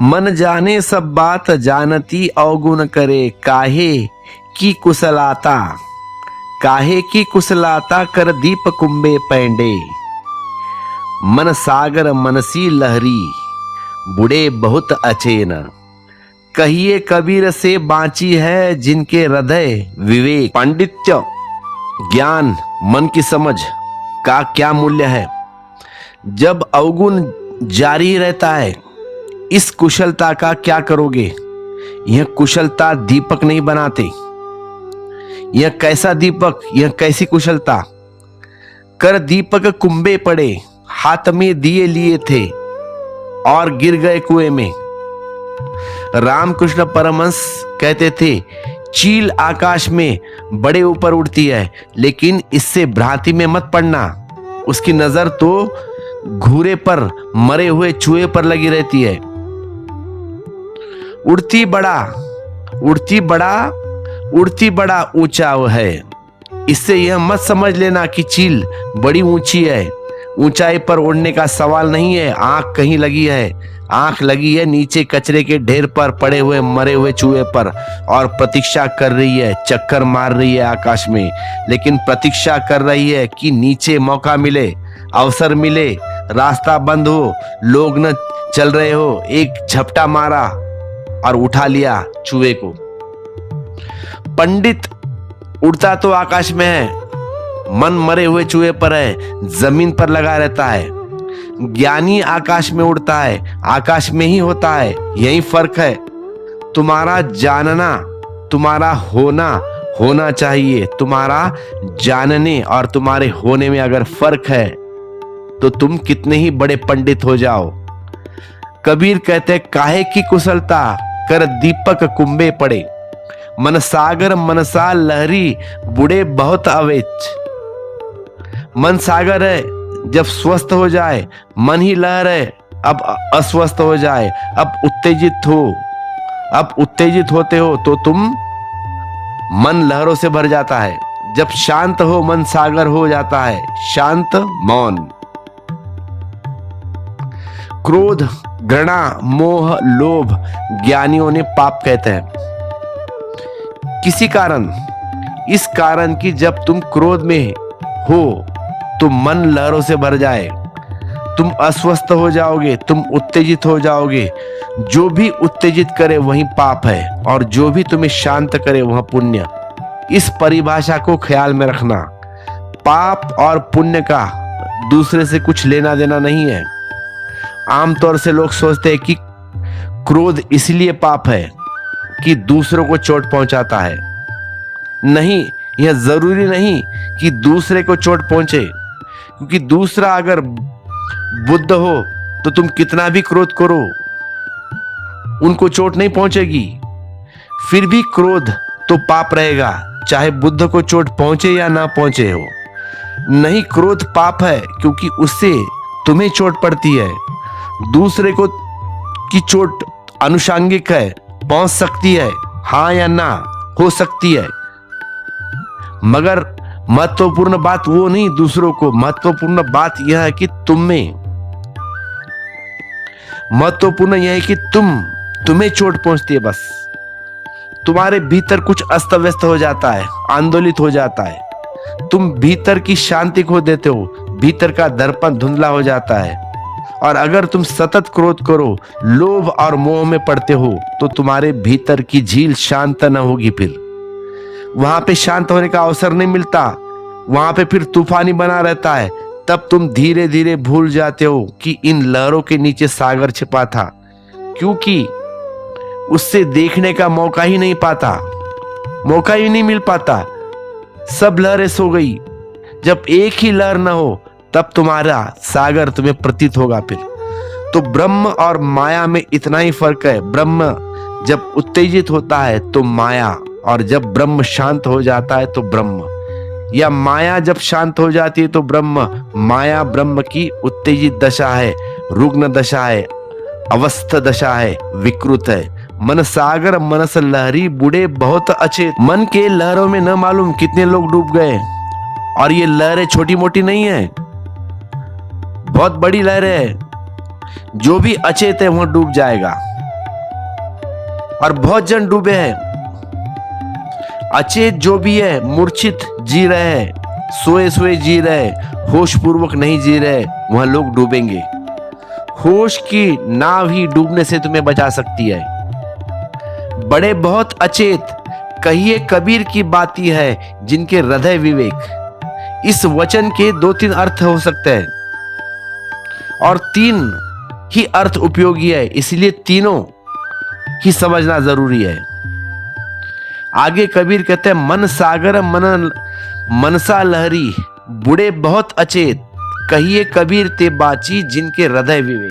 मन जाने सब बात जानती अवगुण करे, काहे की कुशलाता कर दीप कुंभे पैंडे। मन सागर मनसी लहरी बुढ़े बहुत अचेन, कहिए कबीर से बाँची है जिनके हृदय विवेक। पांडित्य ज्ञान मन की समझ का क्या मूल्य है जब अवगुण जारी रहता है। इस कुशलता का क्या करोगे? यह कुशलता दीपक नहीं बनाते। यह कैसा दीपक, यह कैसी कुशलता। कर दीपक कुंभे पड़े, हाथ में दिए लिए थे और गिर गए कुएं में। रामकृष्ण परमहंस कहते थे, चील आकाश में बड़े ऊपर उड़ती है, लेकिन इससे भ्रांति में मत पड़ना। उसकी नजर तो घूरे पर, मरे हुए चूहे पर लगी रहती है। उड़ती बड़ा ऊंचा है। इससे यह मत समझ लेना कि चील बड़ी ऊंची है। ऊंचाई पर उड़ने का सवाल नहीं है। आंख कहीं लगी है, आंख लगी है नीचे कचरे के ढेर पर पड़े हुए मरे हुए चूहे पर, और प्रतीक्षा कर रही है, चक्कर मार रही है आकाश में, लेकिन प्रतीक्षा कर रही है कि नीचे मौका मिले, अवसर मिले, रास्ता बंद हो, लोग न चल रहे हो। एक झपटा मारा और उठा लिया चूहे को। पंडित उड़ता तो आकाश में है, मन मरे हुए चूहे पर है, जमीन पर लगा रहता है। ज्ञानी आकाश में उड़ता है, आकाश में ही होता है। यही फर्क है। तुम्हारा जानना, तुम्हारा होना चाहिए। तुम्हारा जानने और तुम्हारे होने में अगर फर्क है तो तुम कितने ही बड़े पंडित हो जाओ। कबीर कहते, काहे की कुशलता कर दीपक कुंभे पड़े। मन सागर मनसा लहरी बुढ़े बहुत अवेच। मन सागर है, जब स्वस्थ हो जाए, मन ही लहर है, अब अस्वस्थ हो जाए, अब उत्तेजित होते हो तो तुम मन लहरों से भर जाता है। जब शांत हो मन सागर हो जाता है, शांत मौन। क्रोध, घृणा, मोह, लोभ ज्ञानियों ने पाप कहते हैं। किसी कारण, इस कारण कि जब तुम क्रोध में हो तो मन लहरों से भर जाए, तुम अस्वस्थ हो जाओगे, तुम उत्तेजित हो जाओगे। जो भी उत्तेजित करे वही पाप है, और जो भी तुम्हें शांत करे वह पुण्य। इस परिभाषा को ख्याल में रखना। पाप और पुण्य का दूसरे से कुछ लेना देना नहीं है। आमतौर से लोग सोचते हैं कि क्रोध इसलिए पाप है कि दूसरों को चोट पहुंचाता है। नहीं, यह जरूरी नहीं कि दूसरे को चोट पहुंचे, क्योंकि दूसरा अगर बुद्ध हो तो तुम कितना भी क्रोध करो, उनको चोट नहीं पहुंचेगी। फिर भी क्रोध तो पाप रहेगा, चाहे बुद्ध को चोट पहुंचे या ना पहुंचे हो। नहीं, क्रोध पाप है क्योंकि उससे तुम्हें चोट पड़ती है। दूसरे को की चोट अनुषांगिक है, पहुंच सकती है, हाँ या ना हो सकती है, मगर महत्वपूर्ण बात वो नहीं दूसरों को। महत्वपूर्ण बात यह है कि तुम्हें, महत्वपूर्ण यह है कि तुम्हें चोट पहुंचती है। बस तुम्हारे भीतर कुछ अस्त व्यस्त हो जाता है, आंदोलित हो जाता है। तुम भीतर की शांति खो देते हो, भीतर का दर्पण धुंधला हो जाता है। और अगर तुम सतत क्रोध करो, लोभ और मोह में पड़ते हो तो तुम्हारे भीतर की झील शांत न होगी। फिर वहां पे शांत होने का अवसर नहीं मिलता, वहां पे फिर तूफानी बना रहता है। तब तुम धीरे धीरे भूल जाते हो कि इन लहरों के नीचे सागर छिपा था, क्योंकि उससे देखने का मौका ही नहीं मिल पाता। सब लहरें सो गई। जब एक ही लहर न हो तब तुम्हारा सागर तुम्हें प्रतीत होगा। फिर तो ब्रह्म और माया में इतना ही फर्क है। ब्रह्म जब उत्तेजित होता है तो माया, और जब ब्रह्म शांत हो जाता है तो ब्रह्म, या माया जब शांत हो जाती है तो ब्रह्म। माया ब्रह्म की उत्तेजित दशा है, रुग्ण दशा है, अवस्थ दशा है, विकृत है। मन सागर मनस लहरी बूढ़े बहुत अचेत। मन के लहरों में न मालूम कितने लोग डूब गए, और ये लहरें छोटी मोटी नहीं है, बहुत बड़ी लहरें है। जो भी अचेत है वह डूब जाएगा। और बहुत जन डूबे हैं। अचेत जो भी है मूर्छित जी रहे हैं, सोए सोए जी रहे, होश पूर्वक नहीं जी रहे, वह लोग डूबेंगे। होश की नाव ही डूबने से तुम्हें बचा सकती है। बड़े बहुत अचेत कहिए कबीर की बाती है, जिनके हृदय विवेक। इस वचन के 2-3 अर्थ हो सकते हैं और 3 ही अर्थ उपयोगी है, इसलिए तीनों ही समझना जरूरी है। आगे कबीर कहते हैं, मन सागर मनसा लहरी, बुढ़े बहुत अचेत, कहिए कबीर ते बाची, जिनके हृदय विवेक।